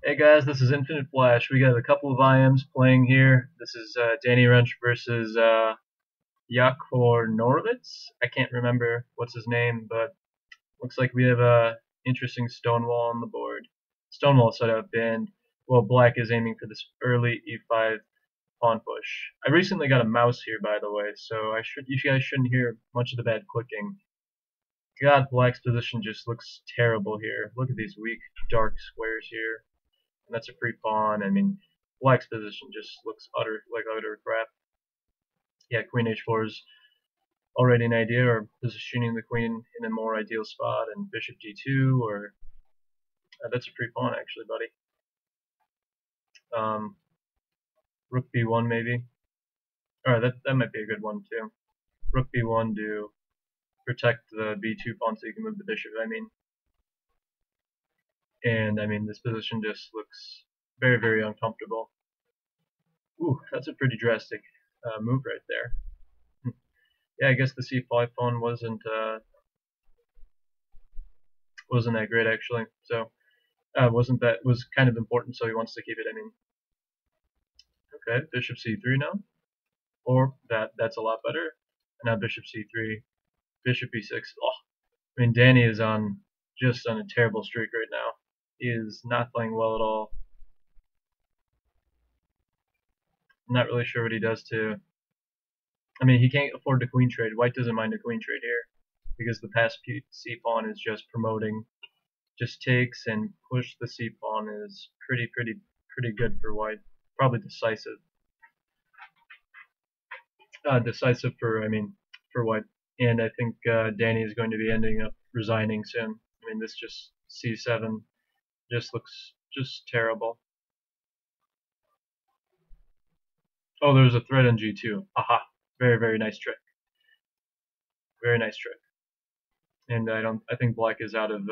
Hey guys, this is Infinite Flash. We got a couple of IMs playing here. This is Danny Rensch versus Yaacovn. I can't remember what's his name, but looks like we have a interesting Stonewall on the board. Stonewall setup, and well, Black is aiming for this early e5 pawn push. I recently got a mouse here, by the way, so you guys shouldn't hear much of the bad clicking. God, Black's position just looks terrible here. Look at these weak dark squares here. And that's a free pawn. I mean, Black's position just looks utter crap. Yeah, Queen H4 is already an idea, or positioning the queen in a more ideal spot, and Bishop D2, or that's a free pawn actually, buddy. Rook B1 maybe. Or that might be a good one too. Rook B1 to protect the B2 pawn so you can move the bishop. And I mean this position just looks very uncomfortable. Ooh, that's a pretty drastic move right there. Yeah, I guess the C5 pawn wasn't that great actually. So was kind of important. So he wants to keep it. I mean, okay, Bishop C3 now, or that's a lot better. And now Bishop C3, Bishop B6. Oh, I mean, Danny is just on a terrible streak right now. He is not playing well at all. I'm not really sure what he does to. I mean, he can't afford the queen trade. White doesn't mind a queen trade here because the pass C pawn is just promoting. Just takes and push the C pawn is pretty good for White. Probably decisive. Decisive for White. And I think Danny is going to be ending up resigning soon. I mean, this just C7 just looks just terrible. Oh, there's a threat on G2. Aha! Very nice trick. Very nice trick. And I think Black is out of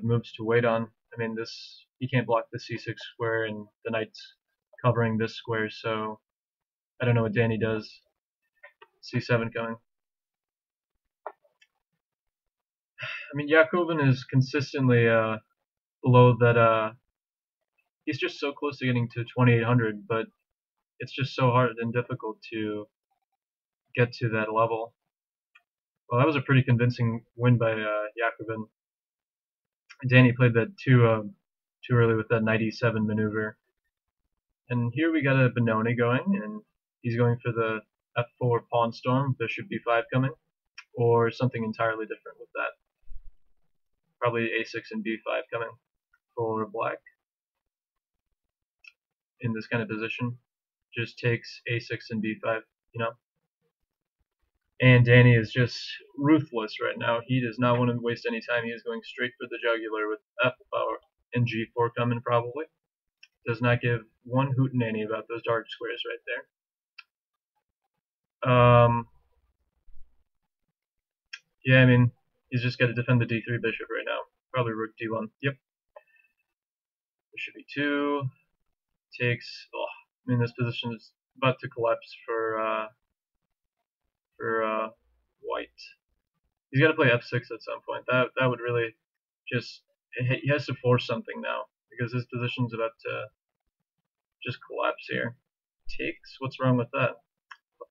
moves to wait on. I mean, he can't block the C6 square, and the knight's covering this square, so I don't know what Danny does. C7 coming. I mean, Yaacovn is consistently below that. He's just so close to getting to 2800, but it's just so hard and difficult to get to that level. Well, that was a pretty convincing win by Yaacovn. Danny played that too early with that knight e7 maneuver. And here we got a Benoni going, and he's going for the f4 pawn storm, bishop b5 coming, or something entirely different with that. Probably a6 and b5 coming for Black. In this kind of position, just takes a6 and b5, you know. And Danny is just ruthless right now. He does not want to waste any time. He is going straight for the jugular with f power and g4 coming probably. Does not give one hootenanny about those dark squares right there. Yeah, I mean, he's just got to defend the d3 bishop right now. Probably rook d1. Yep. Bishop e2 takes. Oh, I mean, this position is about to collapse for White. He's got to play f6 at some point. That would really just. He has to force something now because his position's about to just collapse here. Takes. What's wrong with that?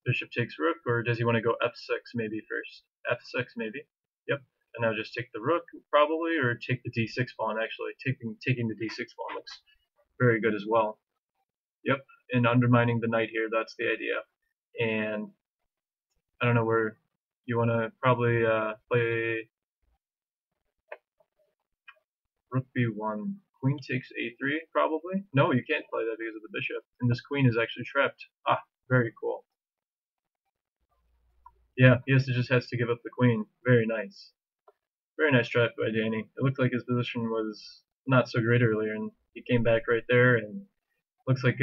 Bishop takes rook, or does he want to go f6 maybe first? F6 maybe. Yep. And now just take the rook probably, or take the d6 pawn. Actually, taking the d6 pawn looks very good as well. Yep. And undermining the knight here. That's the idea. And I don't know where you want to probably play rook b1. Queen takes a3 probably. No, you can't play that because of the bishop. And this queen is actually trapped. Ah, very cool. Yeah, he just has to give up the queen. Very nice. Very nice trap by Danny. It looked like his position was not so great earlier, and he came back right there, and looks like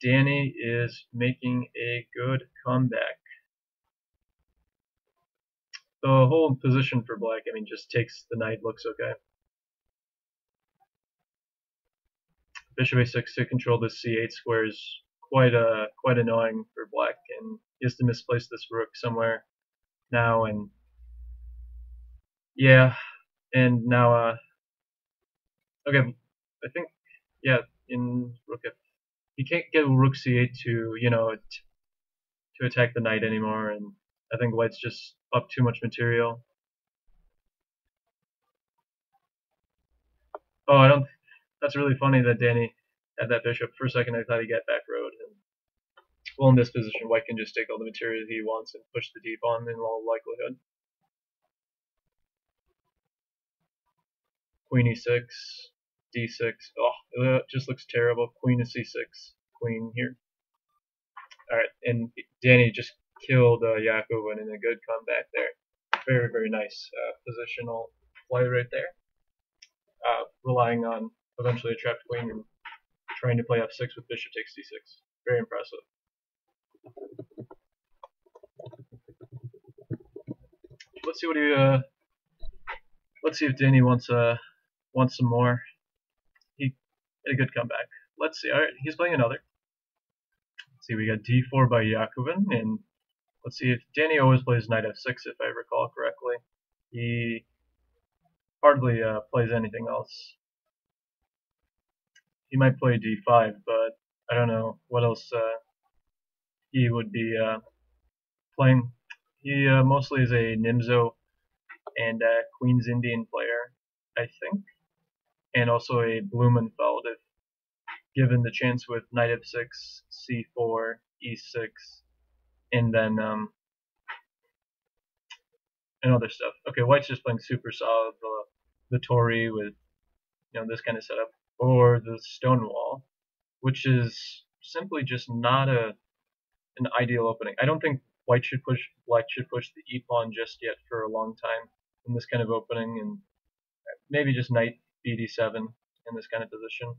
Danny is making a good comeback. The whole position for Black, I mean, just takes the knight, looks okay. Bishop a6 to control this c8 square is quite annoying for Black, and he has to misplace this rook somewhere now, and yeah, and now Okay, I think, yeah, in rook f, you can't get rook c8 to, to attack the knight anymore, and I think white's just up too much material. Oh, I don't. That's really funny that Danny had that bishop. For a second, I thought he got back rowed. And, well, in this position, white can just take all the material he wants and push the d pawn in all likelihood. Queen e6, d6. Oh, it just looks terrible. Queen to c6. Queen here. All right, and Danny just killed Yaacovn in a good comeback there. Very, very nice positional play right there. Relying on eventually a trapped queen and trying to play f6 with bishop takes d6. Very impressive. Let's see what he. Let's see if Danny wants some more. He had a good comeback. Let's see. All right, he's playing another. Let's see. We got d4 by Yaacovn, and let's see if Danny always plays knight f6 if I recall correctly. He hardly plays anything else. He might play d5, but I don't know what else he would be playing. He mostly is a Nimzo and Queen's Indian player, I think, and also a Blumenfeld if given the chance with knight f6, c4, e6, and then and other stuff. Okay, white's just playing super solid, the Tory with this kind of setup, or the Stonewall, which is simply just not an ideal opening. I don't think black should push the e pawn just yet for a long time in this kind of opening, and maybe just knight bd7 in this kind of position.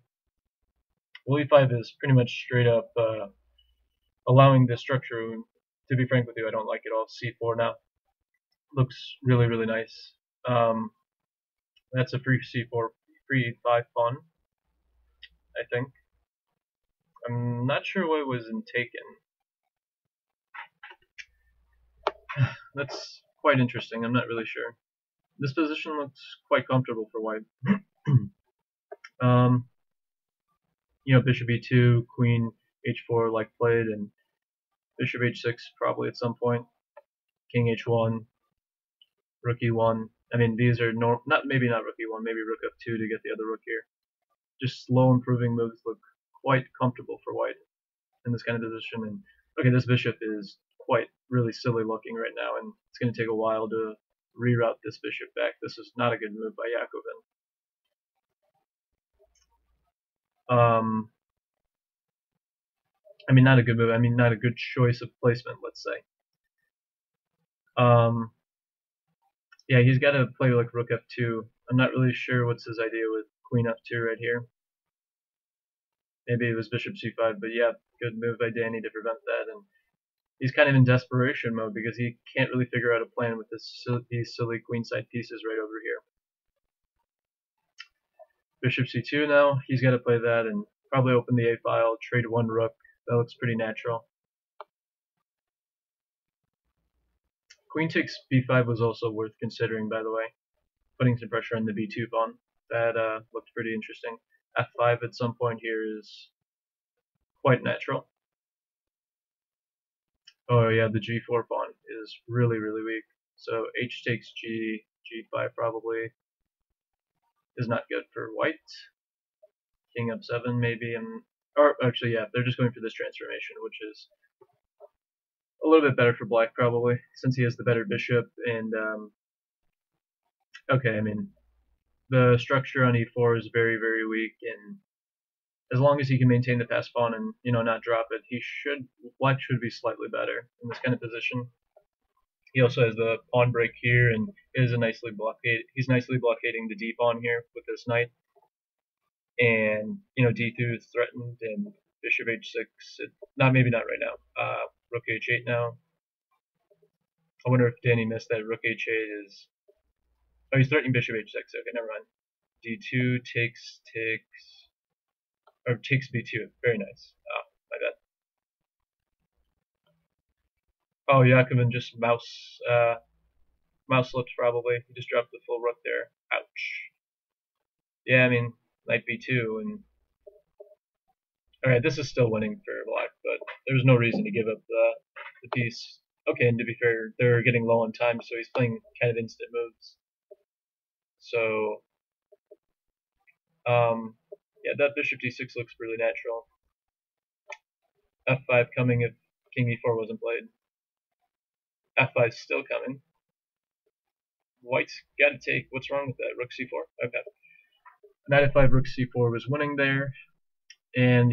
Well, e5 is pretty much straight up allowing the structure. To be frank with you, I don't like it all. c4 now looks really, really nice. That's a free c4, free e5 pawn, I think. I'm not sure what was in taken. That's quite interesting. I'm not really sure. This position looks quite comfortable for white. Bishop e2, queen h4 like played, and bishop h6 probably at some point. King h1, rook e1. I mean, these are not rook e1, maybe rook f2 to get the other rook here. Just slow improving moves look quite comfortable for white in this kind of position. And okay, this bishop is quite really silly looking right now, and it's going to take a while to reroute this bishop back. This is not a good move by Yaacovn. I mean, not a good move. I mean, not a good choice of placement, let's say. Yeah, he's got to play like rook f2. I'm not really sure what's his idea with queen f2 right here. Maybe it was bishop c5, but yeah, good move by Danny to prevent that. And he's kind of in desperation mode because he can't really figure out a plan with these silly queenside pieces right over here. Bishop c2 now. He's got to play that and probably open the a file, trade one rook. That looks pretty natural. Queen takes b5 was also worth considering, by the way. Putting some pressure on the b2 pawn. That looked pretty interesting. f5 at some point here is quite natural. Oh yeah, the g4 pawn is really, really weak. So h takes g, g5 probably is not good for white. King f7 maybe, or actually yeah, they're just going for this transformation, which is a little bit better for black probably, since he has the better bishop. And okay, I mean, the structure on e4 is very, very weak, and as long as he can maintain the pass pawn and not drop it, black should be slightly better in this kind of position. He also has the pawn break here, and he's nicely blockading the d pawn here with this knight. And d2 is threatened, and bishop h6. Maybe not right now. Rook h8 now. I wonder if Danny missed that. Rook h8 is. Oh, he's threatening bishop h6. Okay, never mind. d2 takes b2. Very nice. Oh, my bad. Oh, Yaacovn just mouse slipped probably. He just dropped the full rook there. Ouch. Yeah, I mean, knight b2, and alright, this is still winning for black, but there's no reason to give up the piece. Okay, and to be fair, they're getting low on time, so he's playing kind of instant moves. So, yeah, that bishop d6 looks really natural. f5 coming if king e4 wasn't played. f5 still coming. White's got to take. What's wrong with that? Rook c4? Okay. Knight f5, rook c4 was winning there, and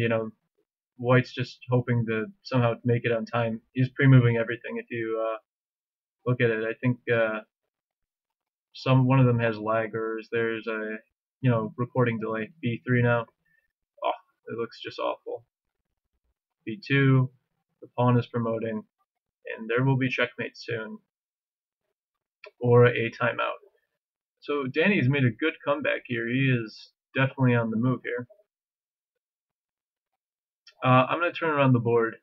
White's just hoping to somehow make it on time. He's pre-moving everything. If you look at it, I think one of them has lag, or there's a recording delay. b3 now. Oh, it looks just awful. b2. The pawn is promoting, and there will be checkmate soon, or a timeout. So Danny's made a good comeback here. He is definitely on the move here. I'm going to turn around the board.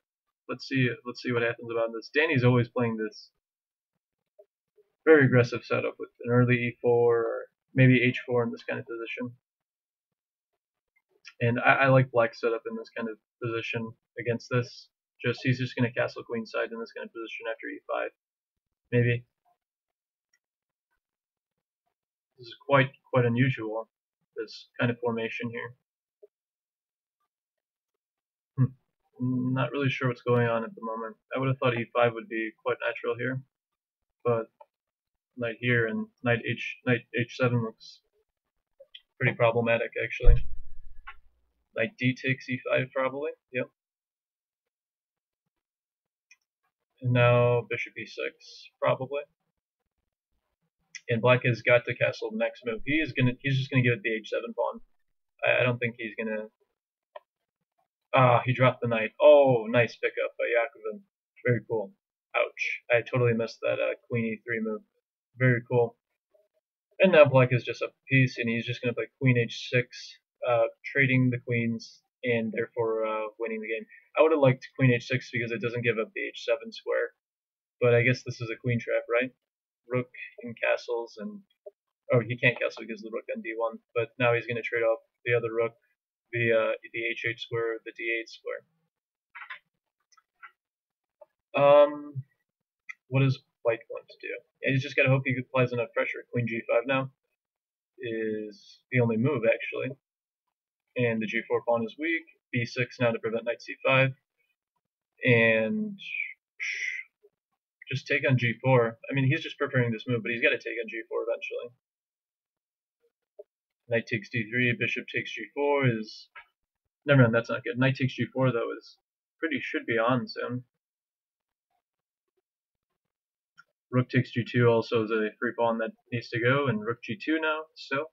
Let's see what happens about this. Danny's always playing this very aggressive setup with an early e4 or maybe h4 in this kind of position. And I like black setup in this kind of position against this. He's just going to castle queenside in this kind of position after e5. Maybe. This is quite unusual, this kind of formation here. Not really sure what's going on at the moment. I would have thought e5 would be quite natural here, but knight here and knight h7 looks pretty problematic actually. Knight d takes e5 probably. Yep. And now bishop e6 probably. And black has got to castle the next move. He's just gonna give it the h7 pawn. I don't think he's gonna. He dropped the knight. Oh, nice pickup by Yaacovn. Very cool. Ouch. I totally missed that queen e3 move. Very cool. And now black is just up a piece, and he's just going to play queen h6, trading the queens, and therefore winning the game. I would have liked queen h6 because it doesn't give up the h7 square, but I guess this is a queen trap, right? Rook in castles, and he can't castle because of the rook on d1, but now he's going to trade off the other rook, the h8 square, the d8 square. What does white want to do? Yeah, he's just got to hope he applies enough pressure. Queen g5 now is the only move, actually. And the g4 pawn is weak. b6 now to prevent knight c5. And just take on g4. I mean, he's just preparing this move, but he's got to take on g4 eventually. Knight takes d3, bishop takes g4 is... Never mind, that's not good. Knight takes g4, though, is should be on soon. Rook takes g2 also is a free pawn that needs to go, and rook g2 now, still.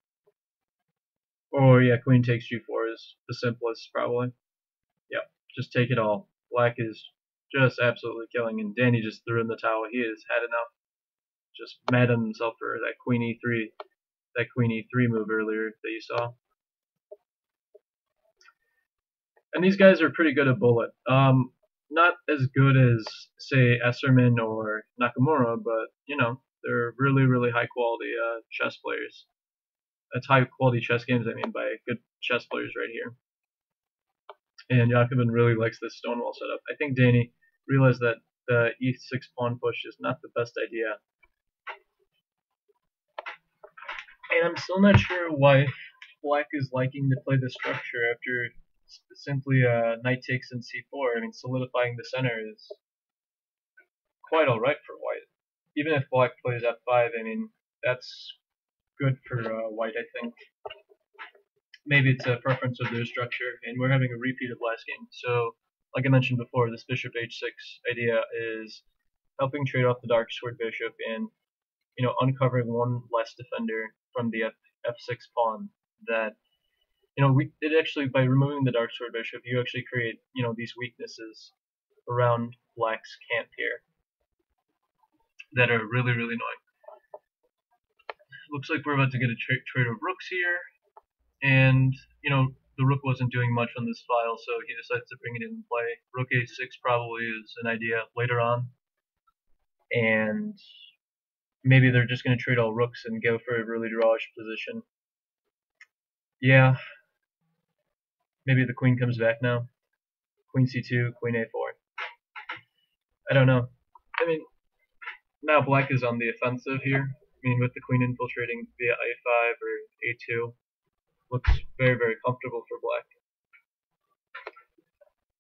Or yeah, queen takes g4 is the simplest, probably. Yeah, just take it all. Black is just absolutely killing, and Danny just threw in the towel. He has had enough. Just mad at himself for that queen e3 move earlier that you saw. And these guys are pretty good at bullet. Not as good as, say, Esserman or Nakamura, but, they're really, really high quality chess players. That's high quality chess games, I mean, by good chess players right here. And Yaacovn really likes this stonewall setup. I think Danny realized that the e6 pawn push is not the best idea. And I'm still not sure why black is liking to play this structure after simply knight takes in c4. I mean, solidifying the center is quite alright for white. Even if black plays f5, I mean, that's good for white, I think. Maybe it's a preference of their structure, and we're having a repeat of last game. So, like I mentioned before, this bishop h6 idea is helping trade off the dark squared bishop and, uncovering one less defender from the f6 pawn that it actually, by removing the dark sword bishop, you actually create, these weaknesses around black's camp here that are really, really annoying. Looks like we're about to get a trade of rooks here, and, the rook wasn't doing much on this file, so he decides to bring it in play. Rook a6 probably is an idea later on, and maybe they're just going to trade all rooks and go for a really drawish position. Yeah, Maybe the queen comes back now. Queen c2, queen a4. I don't know. I mean, now black is on the offensive here. I mean, with the queen infiltrating via a5 or a2, looks very, very comfortable for black.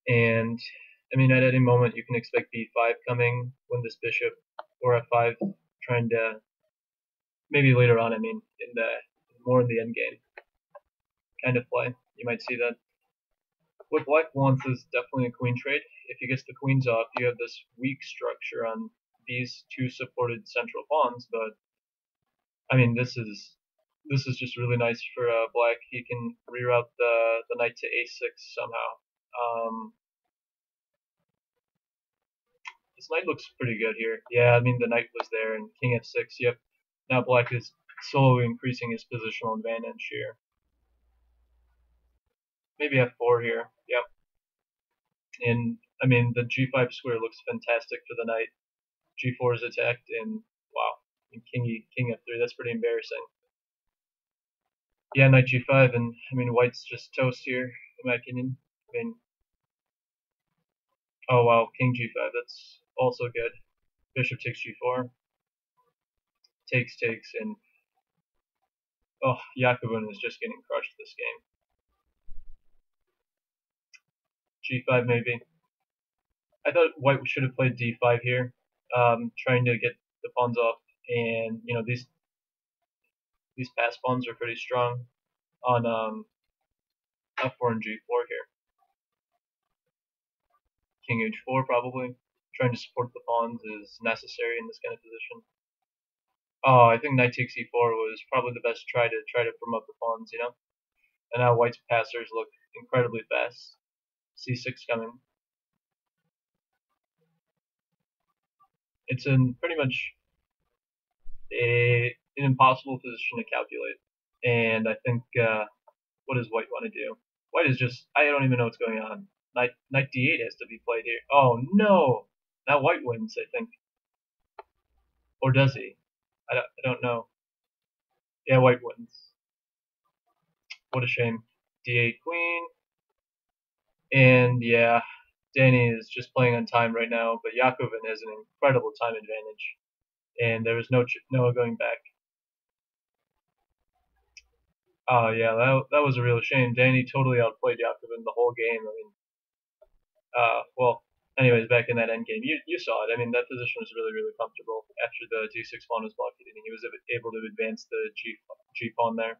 And I mean, at any moment you can expect b5 coming when this bishop, or f5 trying to, maybe later on, I mean, in the more in the end game kind of play, you might see that. What black wants is definitely a queen trade. If he gets the queens off, you have this weak structure on these two supported central pawns, but I mean, this is just really nice for black. He can reroute the knight to a6 somehow. This knight looks pretty good here. Yeah, I mean, the knight was there, and king f6. Yep. Now black is slowly increasing his positional advantage here. Maybe f4 here. Yep. And I mean, the g5 square looks fantastic for the knight. g4 is attacked, and wow, and king f3. That's pretty embarrassing. Yeah, knight g5, and I mean, white's just toast here, in my opinion. I mean, oh wow, king g5. That's also good. Bishop takes g4. Takes, and oh, Yaacovn is just getting crushed this game. g5 maybe. I thought white should have played d5 here, trying to get the pawns off, and you know, these pass pawns are pretty strong on f4 and g4 here. King h4 probably. Trying to support the pawns is necessary in this kind of position. Oh, I think knight takes e4 was probably the best try to promote the pawns, you know. And now white's passers look incredibly fast. c6 coming. It's in pretty much an impossible position to calculate. And I think, what does white want to do? White is just, I don't even know what's going on. Knight d8 has to be played here. Oh no! Now white wins, I think. Or does he? I don't know. Yeah, white wins. What a shame. d8 queen. And yeah, Danny is just playing on time right now, but Yaacovn has an incredible time advantage. And there is no going back. Oh yeah, that was a real shame. Danny totally outplayed Yaacovn the whole game. I mean, well, anyways, back in that end game, you saw it. I mean, that position was really, really comfortable after the d6 pawn was blockaded, and he was able to advance the g pawn there.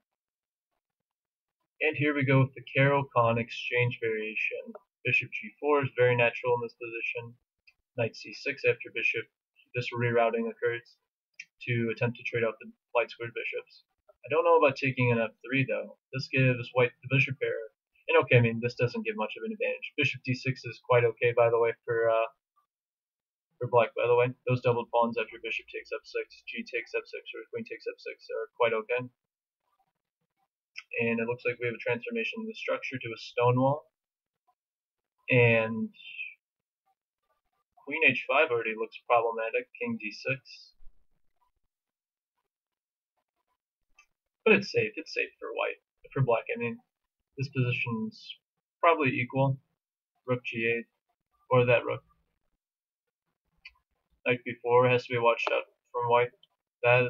And here we go with the Yaacovn exchange variation. Bishop g4 is very natural in this position. Knight c6 after bishop. This rerouting occurs to attempt to trade out the light squared bishops. I don't know about taking an f3 though. This gives white the bishop pair. And okay, I mean, this doesn't give much of an advantage. Bishop d6 is quite okay, by the way, for black, by the way. Those doubled pawns after bishop takes f6, g takes f6, or queen takes f6 are quite okay. And it looks like we have a transformation of the structure to a stone wall. And queen h5 already looks problematic. King d6. But it's safe. It's safe for white. For black, I mean. This position's probably equal. Rook g8. Or that rook. Knight b4 has to be watched out from white. That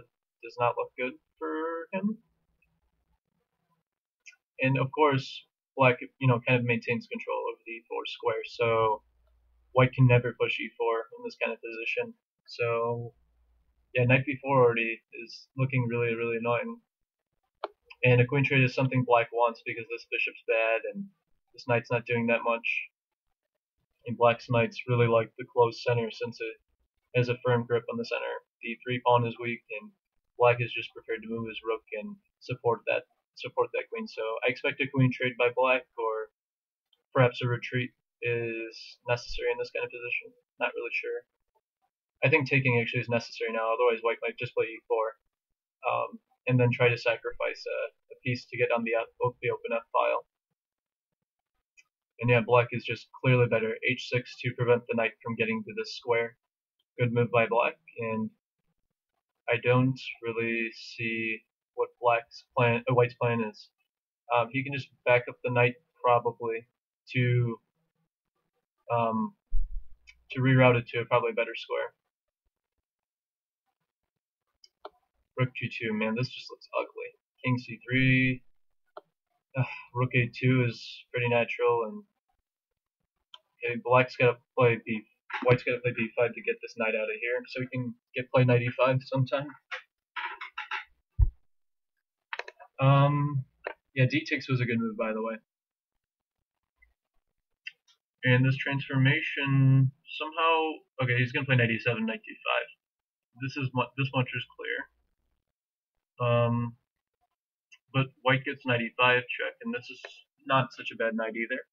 does not look good for him. And of course, black, you know, kind of maintains control over the e4 square. So white can never push e4 in this kind of position. So yeah, knight b4 already is looking really, really annoying. And a queen trade is something black wants because this bishop's bad and this knight's not doing that much. And black's knights really like the closed center since it has a firm grip on the center. The d3 pawn is weak, and black is just prepared to move his rook and support that queen. So I expect a queen trade by black, or perhaps a retreat is necessary in this kind of position. Not really sure. I think taking actually is necessary now, otherwise white might just play e4, and then try to sacrifice a piece to get on the open f file. And yeah, black is just clearly better. h6 to prevent the knight from getting to this square. Good move by black, and I don't really see what white's plan is. He can just back up the knight probably to um, reroute it to a probably better square. Rook G2, man, this just looks ugly. King C3, Rook A2 is pretty natural, and okay, Black's got to play B. White's got to play B5 to get this knight out of here, so he can get play knight E5 sometime. Yeah, D6 was a good move, by the way. And this transformation somehow, okay, he's gonna play knight E7, knight D5. This much is clear. But White gets knight E5 check, and this is not such a bad knight either.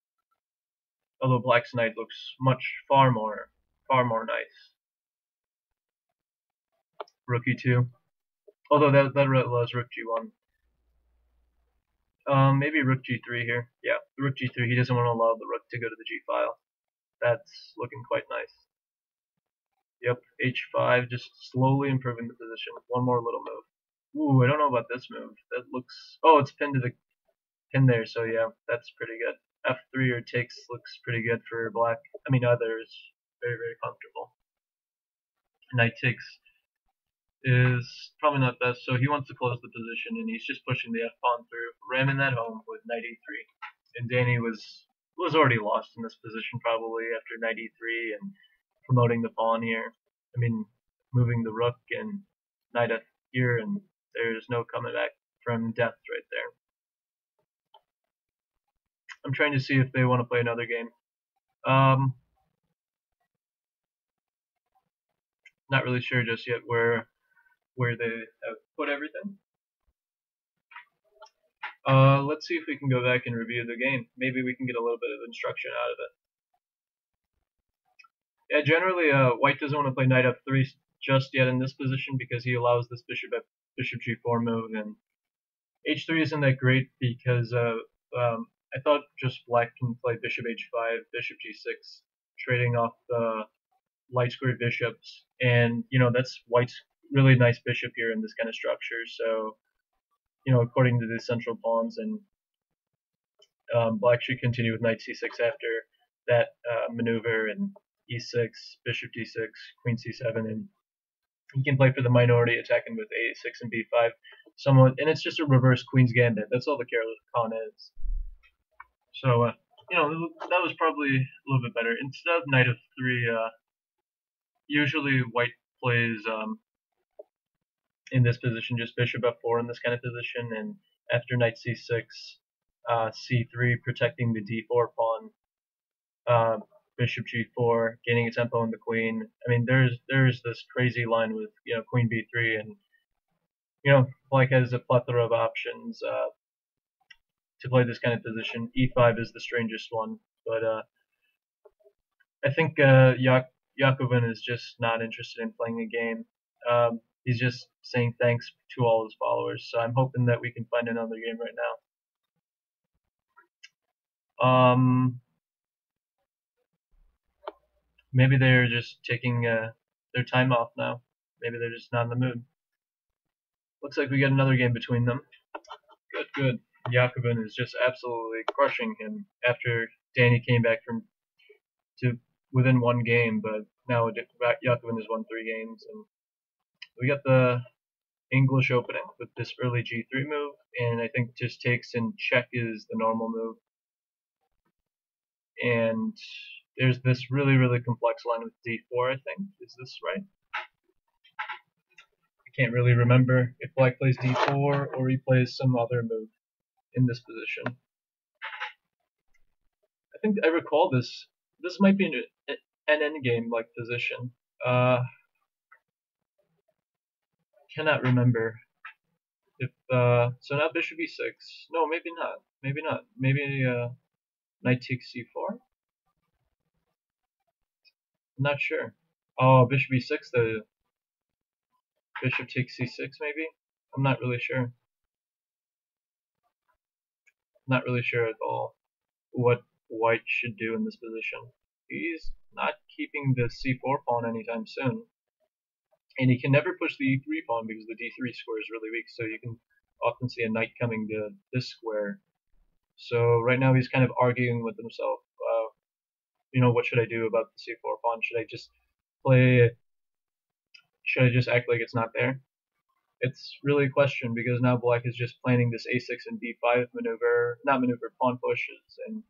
Although Black's knight looks far more nice. Rook E2. Although that was Rook G1. Maybe Rook G3 here. Yeah, Rook G3. He doesn't want to allow the Rook to go to the G file. That's looking quite nice. Yep, H5, just slowly improving the position. One more little move. Ooh, I don't know about this move. That looks... Oh, it's pinned to the pin there, so yeah, that's pretty good. F3 or takes looks pretty good for Black. I mean, either is very, very comfortable. Knight takes is probably not best, so he wants to close the position, and he's just pushing the F-pawn through, ramming that home with knight E3. And Danny was already lost in this position probably after knight E3 and promoting the pawn here. I mean, moving the rook and knight F here, and there's no coming back from death right there. I'm trying to see if they want to play another game. Not really sure just yet where they have put everything. Let's see if we can go back and review the game. Maybe we can get a little bit of instruction out of it. Yeah, generally, White doesn't want to play knight F3 just yet in this position because he allows this bishop G4 move, and H3 isn't that great because I thought just Black can play bishop H5, bishop G6, trading off the light square bishops, and that's White's really nice bishop here in this kind of structure. So according to the central pawns, and Black should continue with knight C6 after that maneuver, and E6, bishop D6, queen C7, and he can play for the minority, attacking with A6 and B5 somewhat, and it's just a reverse queen's gambit. That's all the Con is. So that was probably a little bit better. Instead of knight F3, usually White plays in this position just bishop F4 in this kind of position, and after knight C6, C3 protecting the D4 pawn, bishop G4 gaining a tempo on the queen. I mean, there's this crazy line with queen B3, and Black has a plethora of options to play this kind of position. E5 is the strangest one, but I think Yaacovn is just not interested in playing a game. He's just saying thanks to all his followers, so I'm hoping that we can find another game right now. Maybe they're just taking their time off now. Maybe they're just not in the mood. Looks like we got another game between them. Good. Yaacovn is just absolutely crushing him after Danny came back to within one game, but now Yaacovn has won 3 games, and we got the English opening with this early G3 move, and I think just takes and check is the normal move. And there's this really, really complex line with D4, I think. Is this right? I can't really remember if Black plays D4 or he plays some other move in this position. I think I recall this. This might be an endgame like position. Cannot remember. If so now bishop E6. No, maybe not. Maybe not. Maybe knight takes C4. I'm not sure. Oh, bishop E6. The bishop takes C6. Maybe. I'm not really sure. Not really sure at all what White should do in this position. He's not keeping the C4 pawn anytime soon. And he can never push the E3 pawn because the D3 square is really weak, so you can often see a knight coming to this square So right now he's kind of arguing with himself. What should I do about the c4 pawn? Should I just play? Should I just act like it's not there? It's really a question because now black is just planning this a6 and d5 maneuver, not maneuver, pawn pushes, and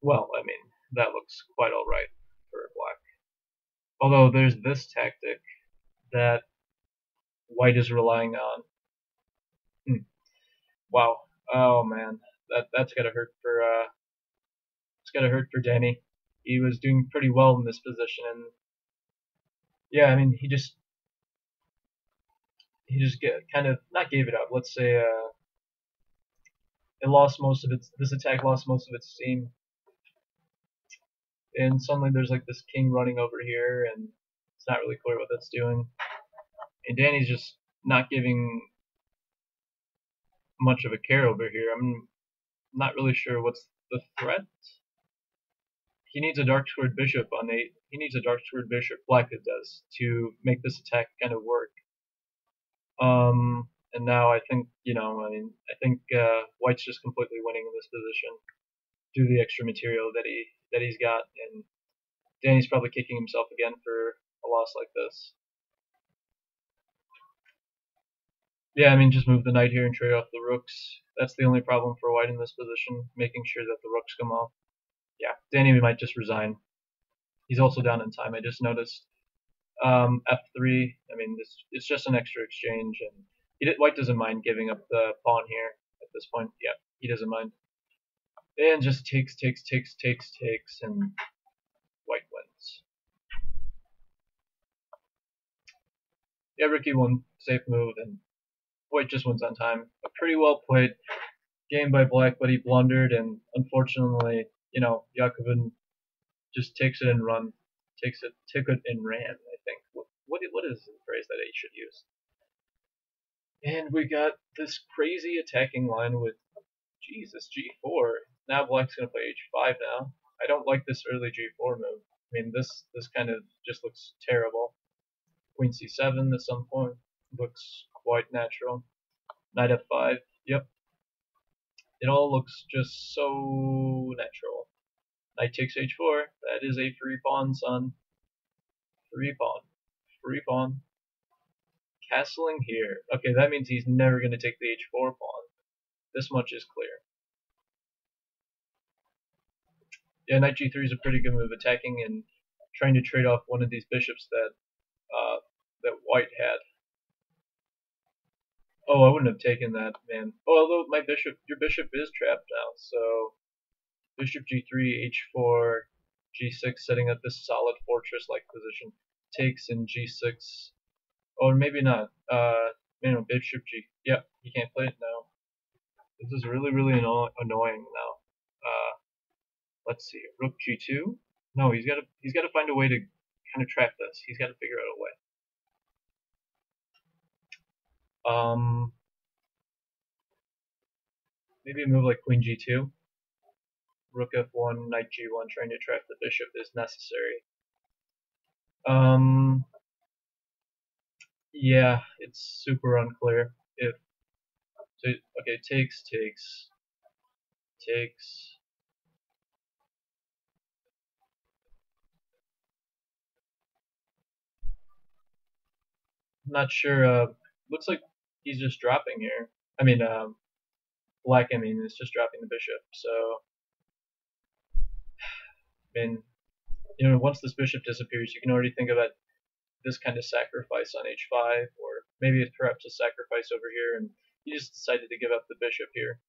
well, I mean, that looks quite alright for black. Although there's this tactic that white is relying on. Wow. Oh man, that's gotta hurt for it's gotta hurt for Danny. He was doing pretty well in this position, and yeah, I mean, he just kind of not gave it up. Let's say it lost most of its. This attack lost most of its steam, and suddenly there's like this king running over here, and it's not really clear what that's doing. And Danny's just not giving much of a care over here. I'm not really sure what's the threat. He needs a dark squared bishop on 8. He needs a dark squared bishop, black it does, to make this attack kind of work. And now I think, I think white's just completely winning in this position due to the extra material that he's got, and Danny's probably kicking himself again for a loss like this. Yeah, I mean, just move the knight here and trade off the rooks. That's the only problem for white in this position, making sure that the rooks come off. Yeah, Danny might just resign. He's also down in time, I just noticed. F3, I mean, it's just an extra exchange, and white doesn't mind giving up the pawn here at this point. Yeah, he doesn't mind. And just takes, and white wins. Yeah, Rook E1, safe move, and white just wins on time. A pretty well played game by black, but he blundered, and unfortunately, Yaacovn just takes it and run. Took it and ran, I think. What is the phrase that he should use? And we got this crazy attacking line with Jesus G4. Now black's gonna play H5 now. I don't like this early G4 move. I mean, this kind of just looks terrible. Queen C7 at some point looks quite natural. Knight F5. Yep. It all looks just so natural. Knight takes H4. That is a free pawn, son. Free pawn. Free pawn. Castling here. Okay, that means he's never going to take the H4 pawn. This much is clear. Yeah, Knight G3 is a pretty good move, attacking and trying to trade off one of these bishops that white had. Oh, I wouldn't have taken that, man. Oh, although your bishop is trapped now, so bishop G3, H4, G6, setting up this solid fortress-like position. Takes in G6. Or maybe not. Bishop G. Yep, he can't play it now. This is really, really annoying now. Let's see. Rook G2. No, he's got to find a way to kind of trap this. He's got to figure out a way. Maybe a move like Queen G2. Rook F1, Knight G1, trying to trap the bishop is necessary. Yeah, it's super unclear. Okay, takes. I'm not sure. Looks like he's just dropping here. I mean, black. I mean, is just dropping the bishop. So, I mean, once this bishop disappears, you can already think about this kind of sacrifice on h5, or maybe perhaps a sacrifice over here, and he just decided to give up the bishop here.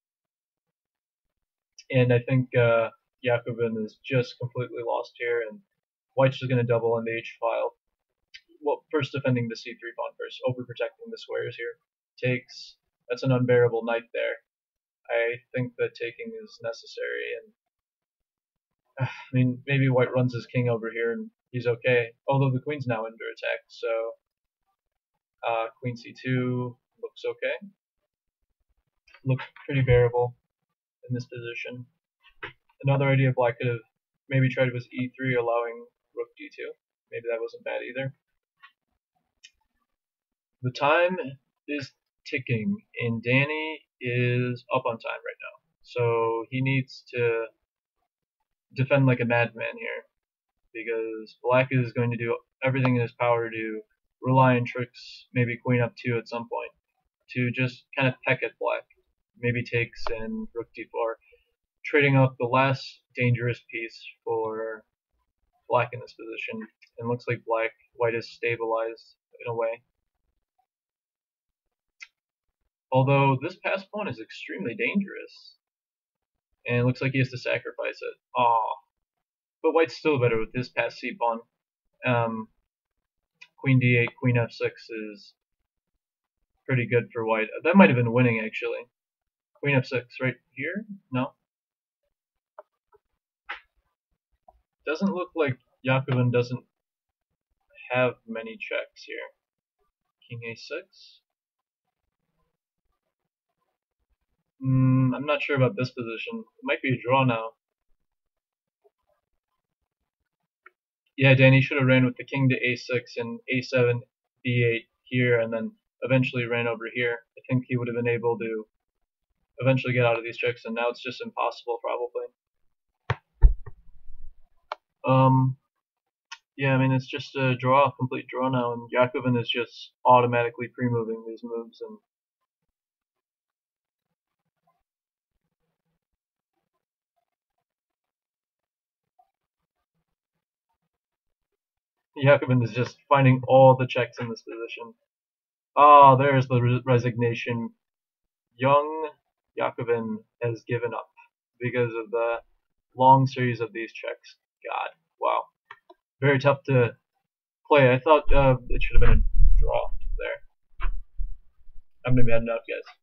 And I think Yaacovn is just completely lost here, and white's just going to double on the h file. Well, first defending the c3 pawn first, overprotecting the squares here. Takes. That's an unbearable knight there. I think that taking is necessary, and I mean, maybe white runs his king over here and he's okay. Although the queen's now under attack, so queen c2 looks okay. Looks pretty bearable in this position. Another idea black could have maybe tried was e3, allowing rook d2. Maybe that wasn't bad either. The time is ticking, and Danny is up on time right now. So he needs to defend like a madman here, because black is going to do everything in his power to rely on tricks, maybe queen up 2 at some point, to just kind of peck at black. Maybe takes and rook d4, trading up the last dangerous piece for black in this position. And looks like white is stabilized in a way. Although this pass pawn is extremely dangerous. And it looks like he has to sacrifice it. Aw. But white's still better with this pass c pawn. Queen d8, queen f6 is pretty good for white. That might have been winning actually. Queen f6 right here? No. Doesn't look like Yaacovn doesn't have many checks here. King a6. I'm not sure about this position. It might be a draw now. Yeah, Danny should have ran with the king to a6 and a7, b8 here, and then eventually ran over here. I think he would have been able to eventually get out of these checks, and now it's just impossible probably. Yeah, I mean, it's just a draw, a complete draw now, and Yaacovn is just automatically pre-moving these moves, and Yaacovn is just finding all the checks in this position. Ah, there's the resignation. Young Yaacovn has given up because of the long series of these checks. God, wow. Very tough to play. I thought it should have been a draw there. I'm going to be heading out, guys.